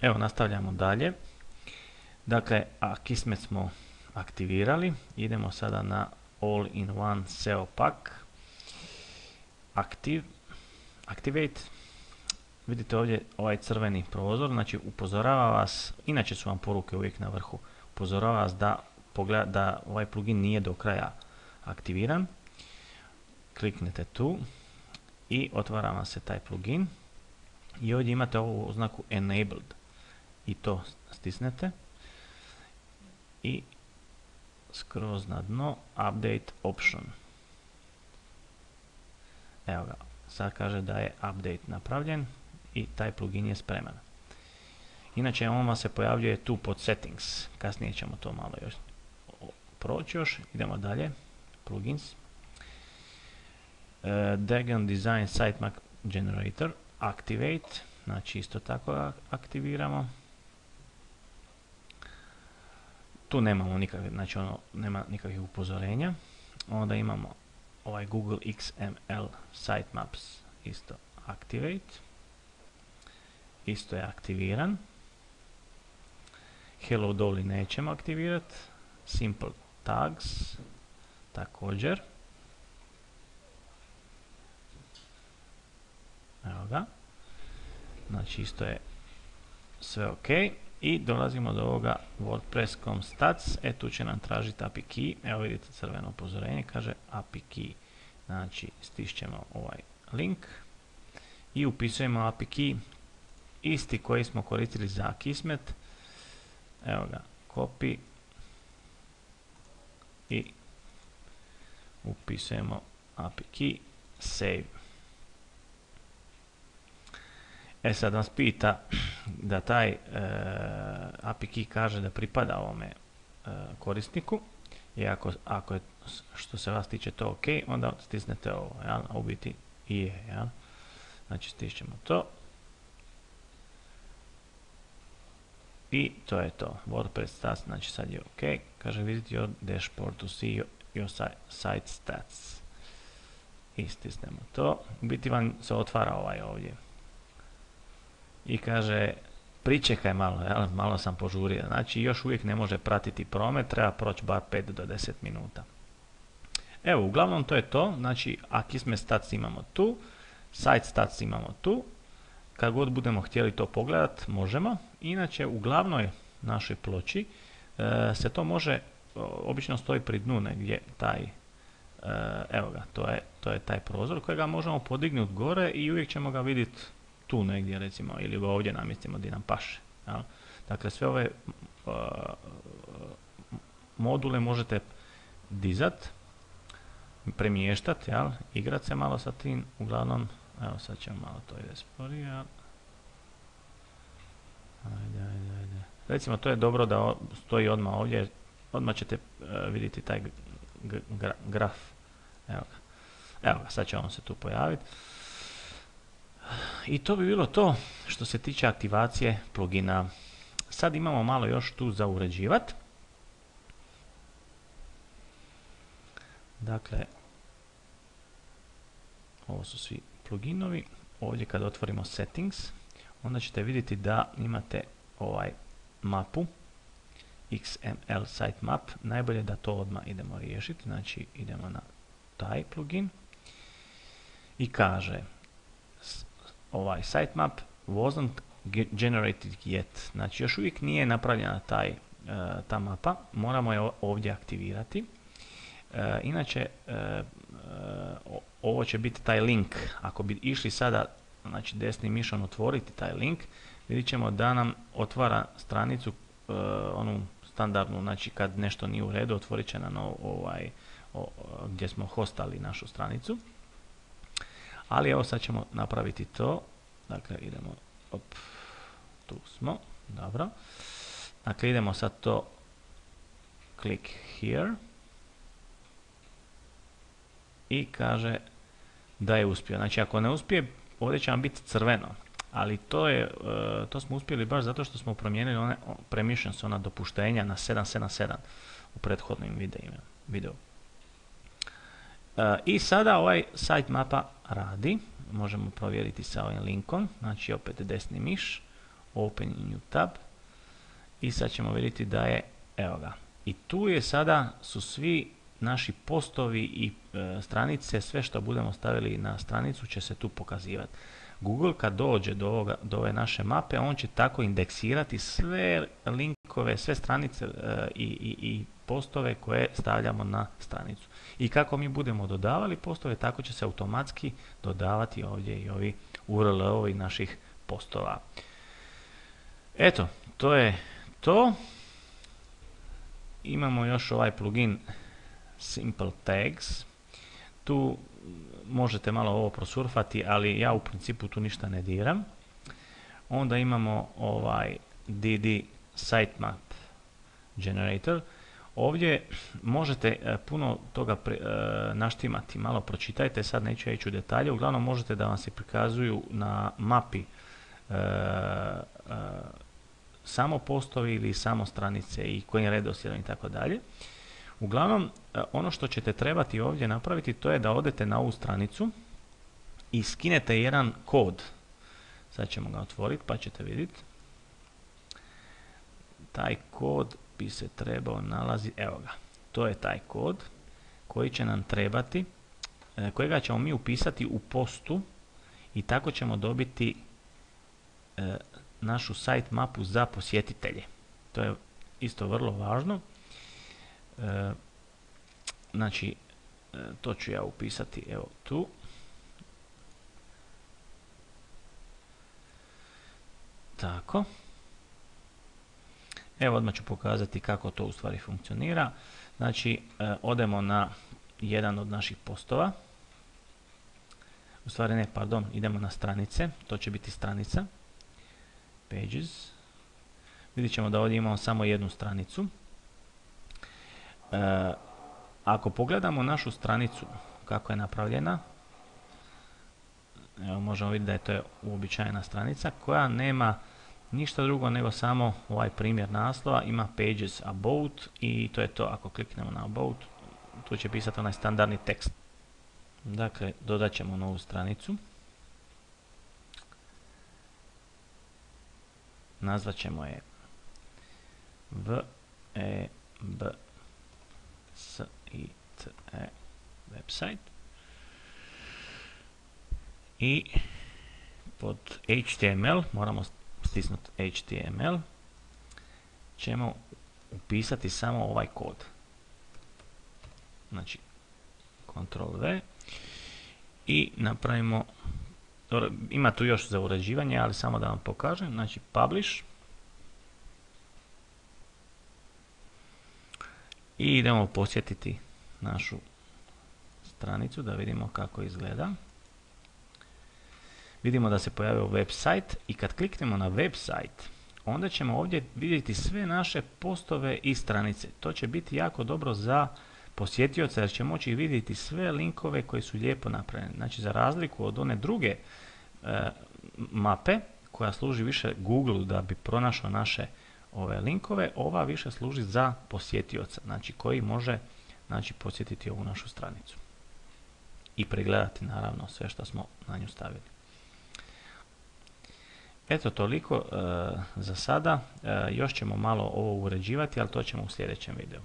Evo, nastavljamo dalje. Dakle, Akismet smo aktivirali. Idemo sada na All-in-One SEO Pack. Activate. Vidite ovdje ovaj crveni prozor, znači upozorava vas, inače su vam poruke uvijek na vrhu, upozorava vas da ovaj plugin nije do kraja aktiviran. Kliknete tu i otvara vam se taj plugin i ovdje imate ovu oznaku Enabled i to stisnete i skroz na dno Update Option. Evo ga, sad kaže da je update napravljen i taj plugin je spreman. Inače, on vam se pojavljuje tu pod Settings. Kasnije ćemo to malo još proći još. Idemo dalje. Plugins. Dragon Design Sitemap Generator. Activate. Znači, isto tako aktiviramo. Tu nemamo nikakve, znači nema nikakvih upozorenja. Onda imamo ovaj Google XML Sitemaps. Isto Activate. Isto je aktiviran. Hello Dolly nećemo aktivirati. Simple Tags također. Evo ga. Znači isto je sve ok. I dolazimo do ovoga WordPress.com stats. Tu će nam tražiti API key. Evo vidite crveno upozorenje. Kaže API key. Znači stišćemo ovaj link. I upisujemo API key. Isti koji smo koristili za Akismet. Evo ga, copy i upisujemo API key, save. Sad nas pita da taj API key kaže da pripada ovome korisniku i ako je što se vas tiče to ok, onda stisnete ovo, jel? A u biti i je, jel? Znači stišćemo to. I to je to. WordPress stats, znači sad je ok. Kaže visit your dashboard to see your site stats. I stisnemo to. U biti vam se otvara ovaj ovdje. I kaže pričekaj malo, jel? Malo sam požurio. Znači još uvijek ne može pratiti promet, treba proći bar 5 do 10 minuta. Evo, uglavnom to je to. Znači Akismet stats imamo tu. Site stats imamo tu. Kad god budemo htjeli to pogledat, možemo. Inače, u glavnoj našoj ploči se to može, obično stoji pri dnu negdje taj, evo ga, to je taj prozor kojega možemo podignuti gore i uvijek ćemo ga vidjeti tu negdje recimo, ili ga ovdje namjestimo gdje nam paše. Jel? Dakle, sve ove module možete dizat, premještati, igrat se malo sa tim, uglavnom. Evo sad ćemo malo to ide sporije. Ajde. Recimo to je dobro da stoji odmah ovdje. Odmah ćete vidjeti taj graf. Evo ga, sad će on se tu pojaviti. I to bi bilo to što se tiče aktivacije plugina. Sad imamo malo još tu za uređivati. Dakle, ovo su svi pluginovi. Ovdje kad otvorimo settings, onda ćete vidjeti da imate ovaj mapu XML sitemap. Najbolje da to odmah idemo riješiti. Znači idemo na taj plugin i kaže ovaj sitemap wasn't generated yet. Znači još uvijek nije napravljena ta mapa. Moramo je ovdje aktivirati. Inače ovo će biti taj link. Ako bi išli sada, znači desnim mišom otvoriti taj link, vidjet ćemo da nam otvara stranicu onu standardnu, znači kad nešto nije u redu, otvorit će nam gdje smo hostali našu stranicu. Ali evo sad ćemo napraviti to. Dakle idemo, tu smo, dobro. Dakle idemo sad to, click here. I kaže da je uspio. Znači ako ne uspije, ovdje će vam biti crveno. Ali to smo uspjeli baš zato što smo promijenili one permissions, ona dopuštenja na 777 u prethodnim videu. I sada ovaj sitemapa radi. Možemo provjeriti sa ovim linkom. Znači opet desni miš. open new tab i sad ćemo vidjeti da je, evo ga, i tu je sada su svi naši postovi i stranice, sve što budemo stavili na stranicu će se tu pokazivati. Google kad dođe do ove naše mape, on će tako indeksirati sve linkove, sve stranice i postove koje stavljamo na stranicu. I kako mi budemo dodavali postove, tako će se automatski dodavati ovdje i ovi URL-ovi naših postova. Eto, to je to. Imamo još ovaj plugin Simple Tags. Tu možete malo ovo prosurfati, ali ja u principu tu ništa ne diram. Onda imamo ovaj DD Sitemap Generator. Ovdje možete puno toga naštimati, malo pročitajte, sad neću ići u detalje, uglavnom možete da vam se prikazuju na mapi samo postovi ili samo stranice i kojim redoslijedom i tako dalje. Uglavnom, ono što ćete trebati ovdje napraviti, to je da odete na ovu stranicu i skinete jedan kod. Sad ćemo ga otvoriti pa ćete vidjeti. Taj kod bi se trebao nalaziti, evo ga, to je taj kod koji će nam trebati, kojega ćemo mi upisati u postu i tako ćemo dobiti našu site mapu za posjetitelje. To je isto vrlo važno. Znači, to ću ja upisati evo tu. Tako. Evo odmah ću pokazati kako to u stvari funkcionira. Znači, odemo na jedan od naših postova. U stvari ne, pardon, idemo na stranice. To će biti stranica. Pages. Vidjet ćemo da ovdje imamo samo jednu stranicu. Ako pogledamo našu stranicu kako je napravljena, evo možemo vidjeti da je to uobičajena stranica koja nema ništa drugo nego samo ovaj primjer naslova, ima Pages About i to je to. Ako kliknemo na About, tu će pisati onaj standardni tekst. Dakle, dodat ćemo novu stranicu. Nazvat ćemo je website i pod HTML moramo stisnuti HTML, ćemo upisati samo ovaj kod. Znači, Ctrl V i napravimo, ima tu još za uređivanje, ali samo da vam pokažem, znači Publish i idemo posjetiti našu stranicu da vidimo kako izgleda. Vidimo da se pojavio website i kad kliknemo na website, onda ćemo ovdje vidjeti sve naše postove i stranice. To će biti jako dobro za posjetioca jer će moći vidjeti sve linkove koji su lijepo napravljeni. Znači, za razliku od one druge mape koja služi više Google da bi pronašao naše ove linkove, ova više služi za posjetioca, znači koji može posjetiti ovu našu stranicu i pregledati naravno sve što smo na nju stavili. Eto toliko za sada, još ćemo malo ovo uređivati, ali to ćemo u sljedećem videu.